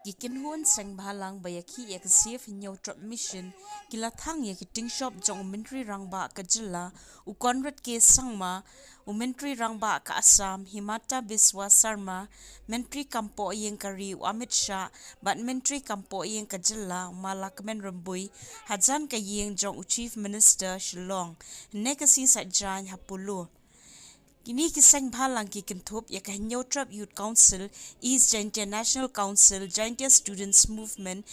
Kikin hun sang bahalang bayaki ya kesif hinyau trap mission kila thang ya kiting shop jong menteri rangba ka jilla u konrad ke sangma u menteri rangba ka Assam Himata Biswa Sarma menteri kampo yang kari u Amit Shah bat menteri kampo yang ka jilla malak men rambui hajan ka yang jong u chief minister Shillong ne kasi sajjan hapulu. Kini kisang bahalang ki kentup ya ka Trap Youth Council, East Jaintia National Council, Jaintia Students Movement,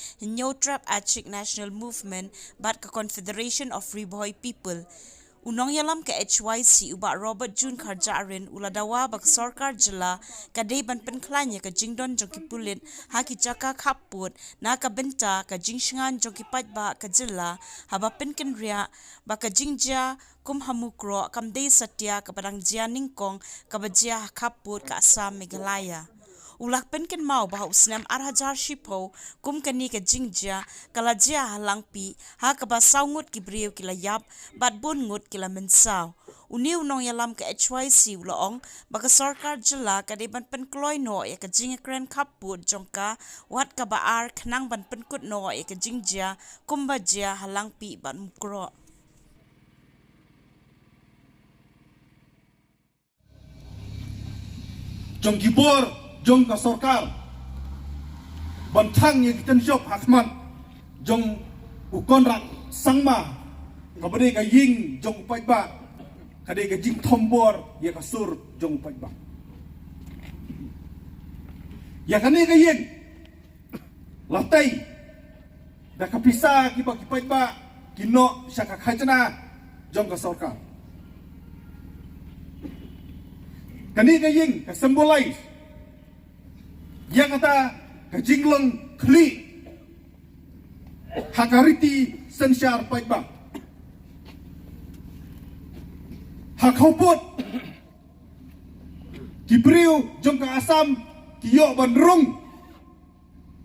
Trap Achik National Movement, bat ka Confederation of Riboy People. Unong yalam ka HYC uba Robert June Karjaarin uladawa bak Sarkar Jila kadai ban penklanya ka jingdon jong kipulit haki jaka kaput na ka benta ka jingshangan jong kipat ba ka jila haba penken ria ba ka jingja kum hamukro kamdei satya ka padang jia ningkong ka bajia kaput ka Assam Meghalaya. Ulak penken mau bah usnam arhajar shipo kum kani ka jingja kala jia halangpi ha ka ba saungut ki brieu kila yap bat bun ngut kila mensaw uniu nong yalam ka HYC ulong baka sarkar jila ka de ban pen kloi no ya ka jinga kren kaput jongka wat ka ba ar khnang ban pen kut no ya ka jingja kum ba jia halangpi ban mukro. Jong gibor jong ka sarkar bantang yang kita job hakman jong ukonrak sangma kabade ka ying jong paiba kade ka jing thombor ya ka sur jong paiba ya kane ka ying latai da ka pisa ki ba ki paiba kino syaka khajna jong ka sarkar kane ka ying ka symbolize yang kata kajinglong kli hakariti sensyar paibang hakopot kibriu jong ka Assam kiyo bandrung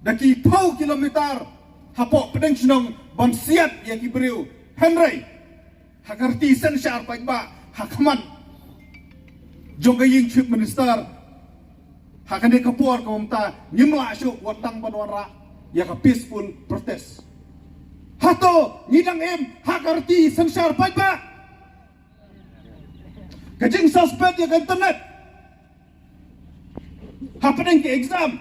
daki pau kilometer hapok pedeng sinong bansiat ya kibriu Henry hakariti sensyar paibang hakaman jong ka ying chief minister hakan dia kepuar komta nyimla syuk watang banwara ya ka peaceful protest hato ngidang hakarti sensar paiba kajing suspect ya ka internet hapadeng ke exam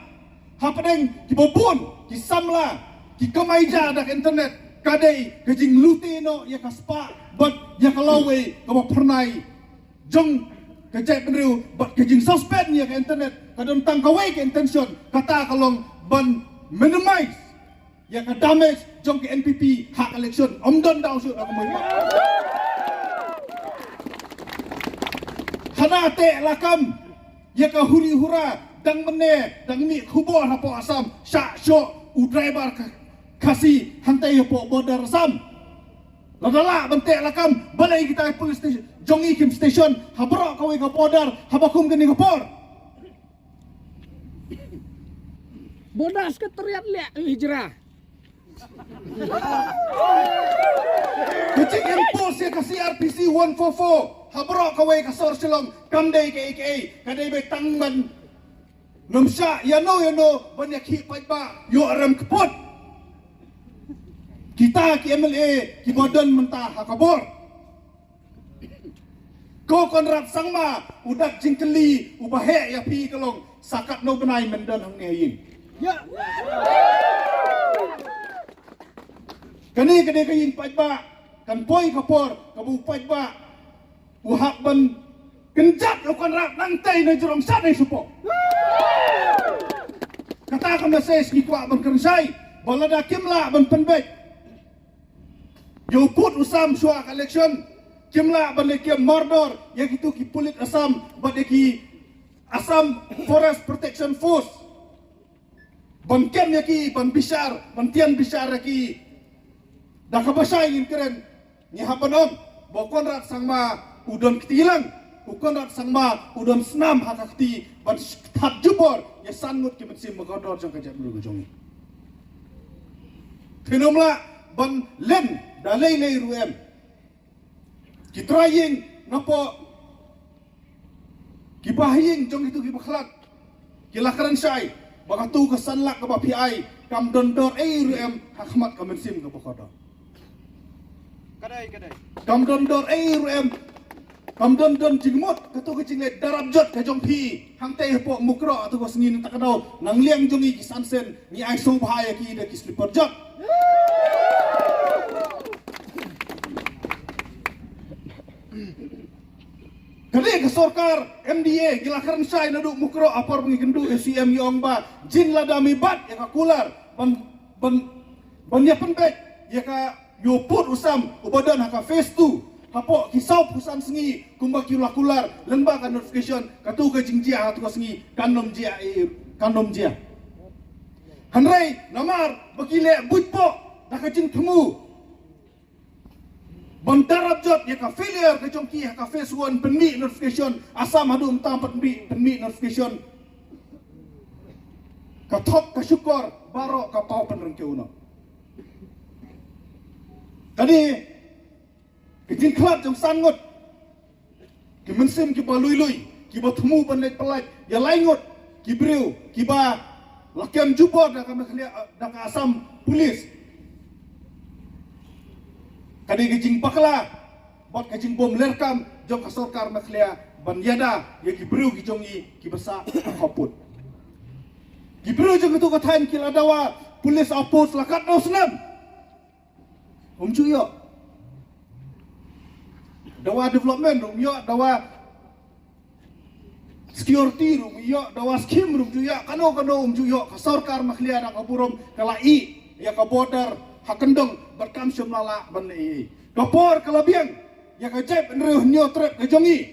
hapadeng ki bobun ki samla ki kamaija dak internet kadai kajing lutino ya ka spa but ya ka lawe ka pernai jong kajai penriu bat kajing suspect ya ka internet kadang tangkawai ke intention kata kalong ban minimize ya ka damage jong ke NPP hak election omdon daw syut aku mau hana te lakam ya ka huri hura dang mene dang mi khubor hapo Assam syak syok u driver kasi hantai hapo border Assam ladala bentek lakam balai kita police station jongi kim station habro kawai ka border habakum kini kapor bodas ke teriak liak hijrah. Kecik impos ya kasi RPC 144 habro kawai ka sor silong kamdai ke AKA kadai be tangman namsya ya no banyak hi paiba yo aram kepot kita ki MLA ki bodan mentah hakabor ko konrad sangma udak jingkeli ubahe ya pi kalong sakat no benai mendan hang ne ya. Kani kade kayin paiba kan poi kapor kabu paiba uhak ban kenjat lukan rak nangtai na jurong sadai supo. Kata ka message ni kwa ban kersai balada kimla ban penbek. Yo put usam suak election kimla ban lekim mordor ya gitu ki pulit Assam badeki Assam Forest Protection Force banken yaki ban bishar bantian bishar yaki dah kabasai in keren ni hapanom bokon rat sangma udon ketilang ukon rat sangma udon senam hakakti ban hat jubor ya sangut ki mensim magodor jong kajat merugo jongi fenomla ban len dalai lei ruem ki trying napo ki bahing jong itu ki bakhlat ki lakaran syai bakatu kesanlak ke PI kam dondor RUM hakmat kamensim ke bokodo Kadai. kam dondor RUM kam dondon jingmot katu ke jingle darab jot ke jong pi hang teh po mukro atu ko sengin tak kadau nang liang jongi ki sansen ni ai so bahaya ki de ki slipper jot Kali ke sorkar MDA gila karan sai nadu mukro apor pengigendu SCM yong ba jin ladami bat ya ka kular ban ya penbek ya ka yo put usam ubadan haka face 2 hapo kisau pusan sengi kumba kiula kular lemba ka notification katu ka jingjia hatu ka sengi kanom jia hanrai namar bakile butpo nakajing temu Bandarab jot ya ka failure ke jongki ka phase 1 penmi notification asam hadu umtam penmi notification ka top ka syukur baro ka pau penreng ke uno tadi kijing klat jong sangot ki mensim ki balui ki batmu banlet pelat ya laingot ki breu ki ba lakian jubor da ka asam polis kadi kijing bakla bot kijing bom lerkam jong ka sorkar maklia ban yada ya ki breu ki jongi ki basa khaput ki breu jong tu ka thain ki ladawa polis apos lakat dosnam yo dawa development yo dawa security yo dawa scheme yo kano yo ka sorkar maklia da ka burom kalai ya ka border hakendong berkam semlala ban kapor kalabiang ya ka jep nreu nyo trep ka jongi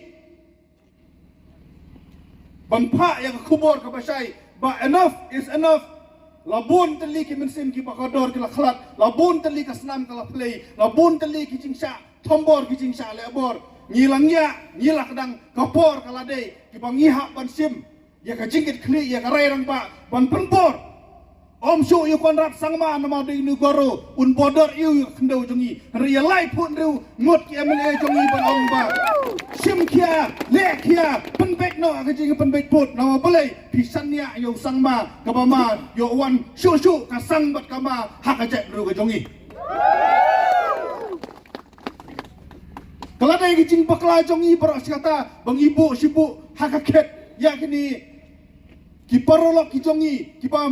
ban pha ya ka kubor ka basai ba enough is enough labun tali ki mensim ki bakador ki lakhlat labun tali ka snam ka play labun tali ki jingsha thombor ki jingsha lebor ngilangnya ngilakdang kapor kalade ki bangiha ban sim ya ka jingit kli ya ka rairang ba ban penpor Om syuk yu konrat sangma nama di negara un border yu kendau jongi realai pun riu ngot ki MLA jongi ban ong ba sim kia le kia penbek no ka jing penbek put nama boleh pisania yu sangma ka bama yu wan syuk ka sang bat kama hak ajak riu ka jongi kalau ada yang bakla jongi beras kata bang ibu sibuk hak ket ya kini ki parolok ki jongi ki ba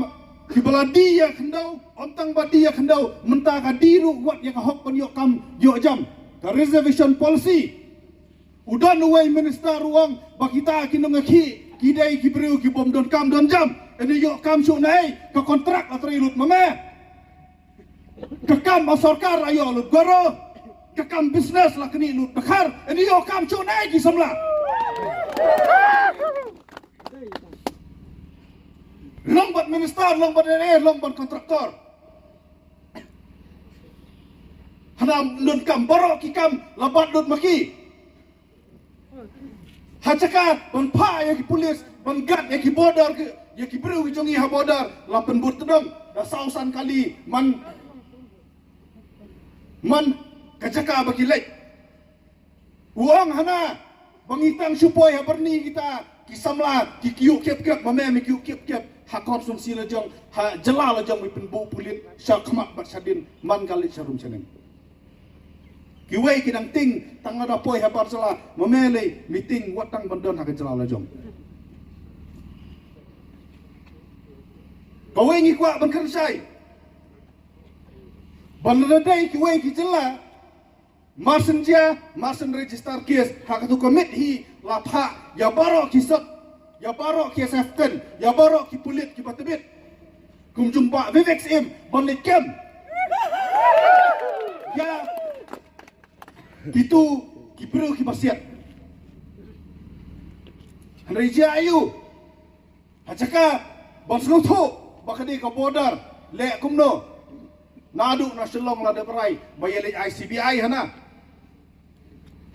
ki baladi ya kendau ontang badi ya kendau mentah ka diru wat ya ka hok pan yo kam yo jam ka reservation policy udan way minister ruang bakita kinong ki kidai ki breu ki bom don kam don jam ini yo kam su nai ka kontrak atri lut mame ka kam sorkar ayo lut goro ka kam business la kini lut bakar ini yo kam su nai ki samla lombat minister, lombat DNR, lombat kontraktor. Hanam lun kam borok ki kam labat lun maki. Hacaka ban pa ya ki polis, ban gat ya ki border ya ki breu ki jongi ha border la penbut tedong da sausan kali man kacaka baki lek. Uang hana bangitang supoi ha berni kita kisamla ki kiuk kep mame mi kiuk kep ha konsumsi lajong ha jela lajong mi penbu pulit syak khmat bat sadin man kali sarum sanem ki wei kidang ting tang ada poi ha bar sala mamele meeting watang bandon ha jela lajong ko wei ngi kwa ban kersai ban redai ki wei ki jela marsen register case ha tu commit hi la pha ya baro ki sat ya baro ki SFN ya baro ki pulit ki batbit kum jumpa Vivek M bonnet kem ya itu ki bro ki basiat Reja ayu hacaka bonslo tho bakadi ka border le kumno nadu na selong la de berai bayele ICBI hana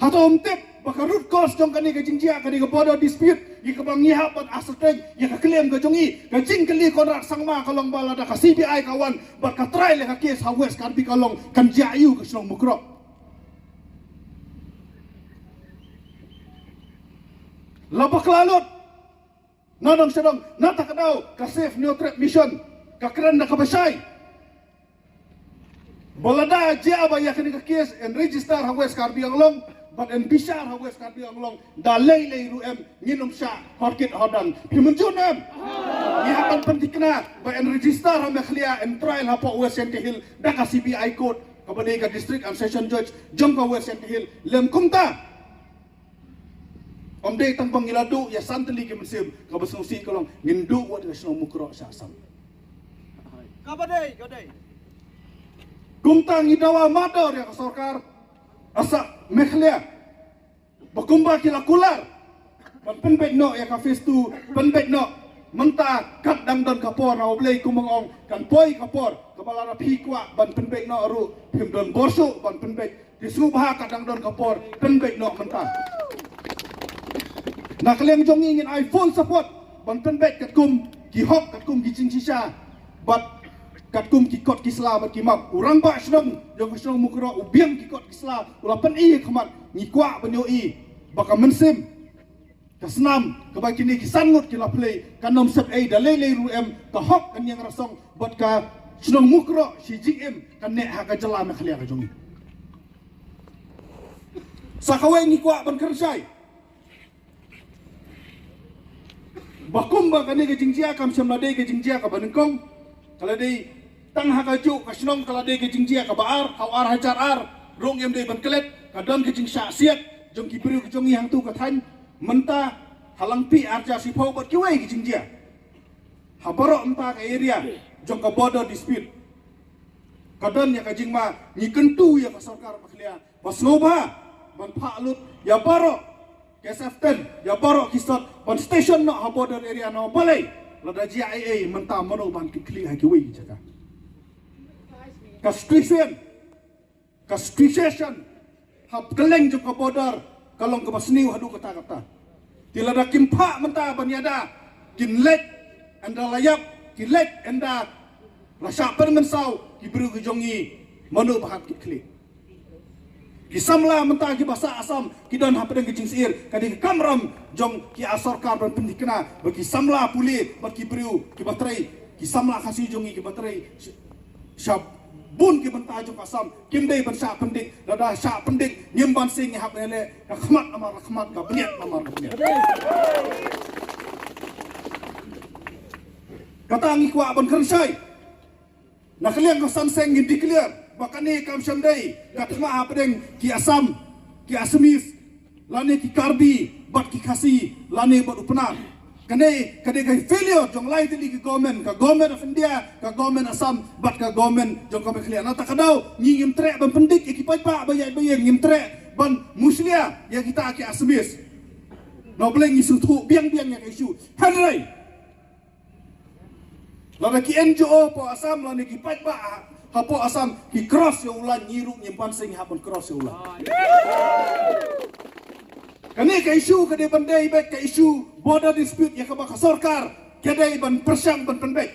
hatom tip baka root cause jong kani ka jingjia kani ka border dispute gi ka bangi hapat asateng ya ka claim ka jongi ka jing kali kontrak sangma kalong bala da ka CBI kawan bat ka try le ka case ha west kan bi kalong kan jayu ka selong mukro labak lalut Nadang sedang natakadaw ka safe new trip mission ka kren na kabasay. Balada jia ba yakin ka case and register ha West Karbi Anglong but and bishar ha West Karbi Anglong da lay ru em nginom sya horkit hodan pimunjun em ni hapan pentikna ba and register ha mekhlia and trial ha po West Hill da ka CBI court ka badai ka district and session judge jom ka West Hill lem kumta om day tang pangiladu ya santali ke mesim ka basong si kolong ngindu wa de sno mukro sa asam Kabadai. kumtang idawa mador ya sarkar asa mekhlia bakumba kila kular ban penbek no ya ka face tu penbek no menta kat dang don kapor na oblei kumongong kan poi kapor kabala na phikwa ban penbek no ru phim don borsu ban penbek disubha kat dang don kapor penbek no menta nak leng jong ingin I full support ban penbek kat kum ki hok kat kum ki jing sisa bat kat kum ki kot ki sla bat ki map urang ba snong jong snong mukro ubiang ki kot ki sla ula pen i khamat ni kwa banyo i baka mensim kasnam kabay kini ki sangut ki la play kanom sep ai da lele ru em ka hok kan yang rasong bat ka snong mukro si jing em kan ne ha ka jala me khlia ka jong sakawai ni kwa ban kersai bakum ba kani ke jingjia kam samlade ke jingjia ka banengkong kalau dei tang hakaju ka snong kalau dei ke jingjia ka baar hawar hajar ar rong em dei ban kelet ka don ke jingsha siat jong ki bru ke jong yang tu ka than menta halang pi arja si phau bat ki wei ke jingjia habaro empa ka area jong ka border dispute ka don ya ka jingma ni kentu ya ka sarkar makhlia basnoba ban phalut ya baro KSF10 ya baro kisot ban station no ha border area no balai lada GIA menta mano ban kikli ha kiwi jaga castration ha keleng jo ka border kalong ka basniu hadu kata tilada kimpa menta ban yada kinlet anda layap kinlet anda rasa permensau kibru kejongi mano bahat kikli kisamla menta ki bahasa asam ki don ha pedang kicing sir kadi kamram jong ki asarkar ban pendikna bagi samla puli bagi priu ki batrai ki samla khasi jongi ki batrai syab bun ki menta jong asam kimdei ban sya pendik dada sya pendik nyimban sing hab ele rahmat amar rahmat ka beniat amar beniat kata ngi kwa ban kersai nak liang ko sanseng ngi declare bakane kam shamdai katma apdeng ki asam ki asmis lane ki karbi bat ki khasi lane bat upnar kane kade kai failure jong lai tili ki government of India ka government asam bat ka government jong ka khlia na takadaw ngim trek ban pendik ki pai pa bayai ngim trek ban muslia ya kita ki asmis no bleng isu thu biang ya isu hanrai lane ki NGO po asam lane ki pai pa hapo asam ki cross ya ulan nyiru nyimpan sing hapon cross ya ulan kani ka isu ka de bandai baik ka isu border dispute ya ka ba sarkar kedai ban persang ban penbek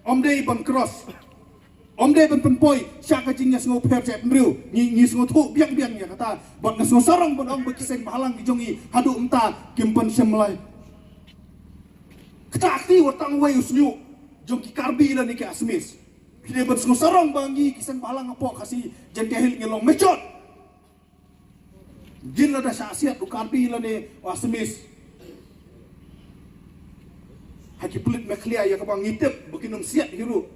om dei ban cross om dei ban penpoi sya ka jingnya sngo per cep mriu ni sngo thu biang ya kata ban sngo sarong ban ong bekiseng halang ki jongi hadu emta kimpan semlai ktakti watang wei usnyu jong ki karbi la ni ka asmis kini bersungguh sarong bangi kisah balang apa kasih jentehil ngelong mecot jin ada syasiat ukarbi lah ni wasmis haki pelit meklia ya kapang ngitip beginung siat hiru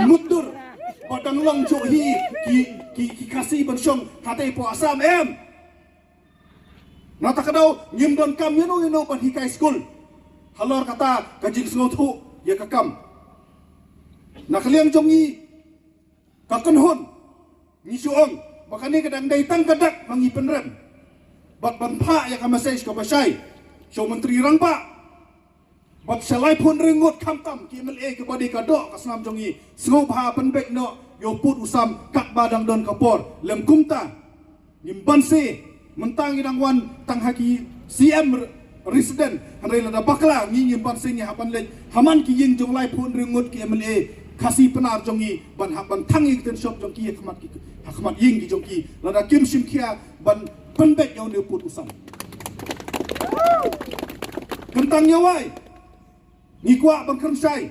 mudur badang long johi ki kasih bersong hatai po asam em nata kadau nyimdon kam yeno ban hikai school halor kata kajing sengotu ya kakam nakaliang jongi kakenhon ni suong makani kadang dai tang kadak mangi penrem bat ban pha ya ka message ka basai so menteri rang pa bat salai pun rengut kamtam ki MLA ke badi ka dok ka snam jongi sngo pha penbek no yo put usam kat badang don kapor lem kumta nimban se mentang idang wan tang haki CM resident handai lada bakla ngi nimban se ni hapan le haman ki yin jong lai pun rengut ki MLA kasih penar jongi ban tangi kita shop jongki hakmat ying ki jongki lada kim sim kia ban penbek yang dia put usam kan mentang nyawai ngikwa bangkern syai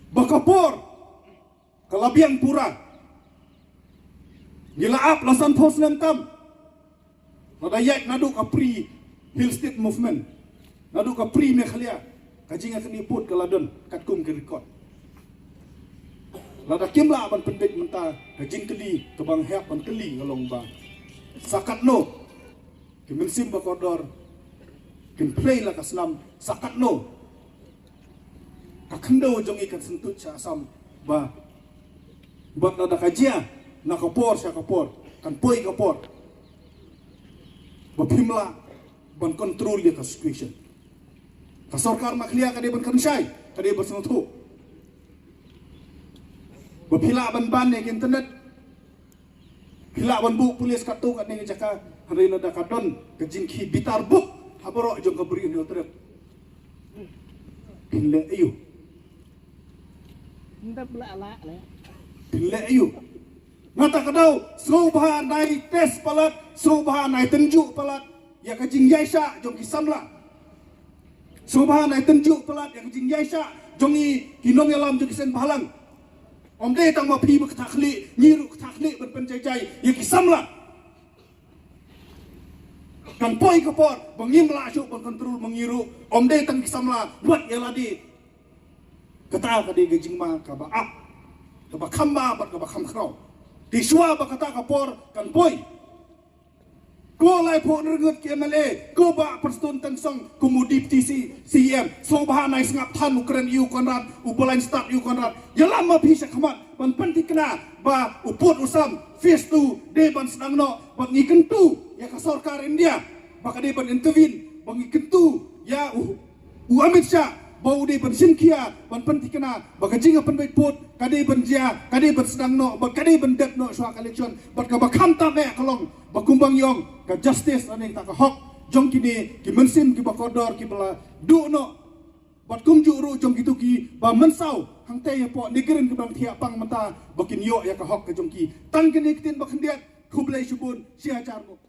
bakapor kalabian pura gilaap lasan pos nem nadayat nadu ka pre Hill State Movement nadu ka pre Mekhalia kajinga kani put kaladon katkum ke record lada kimla ban pendik menta kajing keli kebang hep ban keli ngalong ba sakat no kimensim bakodor kin play la kaslam sakat no kakendo jong ikan sentut sa asam ba buat lada kajia nakapor sa kapor kan poi kapor bapimla ban control dia ka situation ka sarkar maklia ka dia ban kansai ka dia bersengat ho bapila ban ne internet pila ban bu polis ka tu ka ne jaka hari lada kadon ka jinki bitar bu haboro jong ka beri ni otrep pille ayu Nda bela le. pille ayu ngata kadau sobha nai tes palat sobha nai tenju palat ya kajing yaisha jong kisamla sobha nai tenju palat ya kajing yaisha jongi kinong yalam jong kisen balang omde tang ma phi bak thakli nyiru thakli ban pencai ya kisamla kan poi kapor bangim la syu ban kontrol mengiru omde tang kisamla buat yaladi kata kadi gajing ma ka ba ap ka ba khamba bat ka ba kham khrau di shua ba kata kapor kan poi ko lai pho ngut ke male ko ba perston tang song kumudi TC CM so ba nai sngap than ukran yu konrad upolain start yu konrad yalam ma phi sakhamat ban panti kena ba uput usam face tu de ban sedang no bang ikan tu ya ka sarkar India ba ka de ban intervene bang ikan tu ya Amit Shah bau de ban simkia ban panti kena ba ka jinga pan bait put kade ban jia kade ban sedang no ba kade ban det no swa election ba ka ba kham ta me kalong ba kumbang yong ka justice ane ta ka hok jong kini ki mensim ki ba kodor ki bala du no bat kum ju ru jong kitu ki ba mensau hang te po nikirin ki bang thia pang mata ba kin yo ya ka hok ka jong ki tang kini kitin ba khandiat khublai shubun sia char mo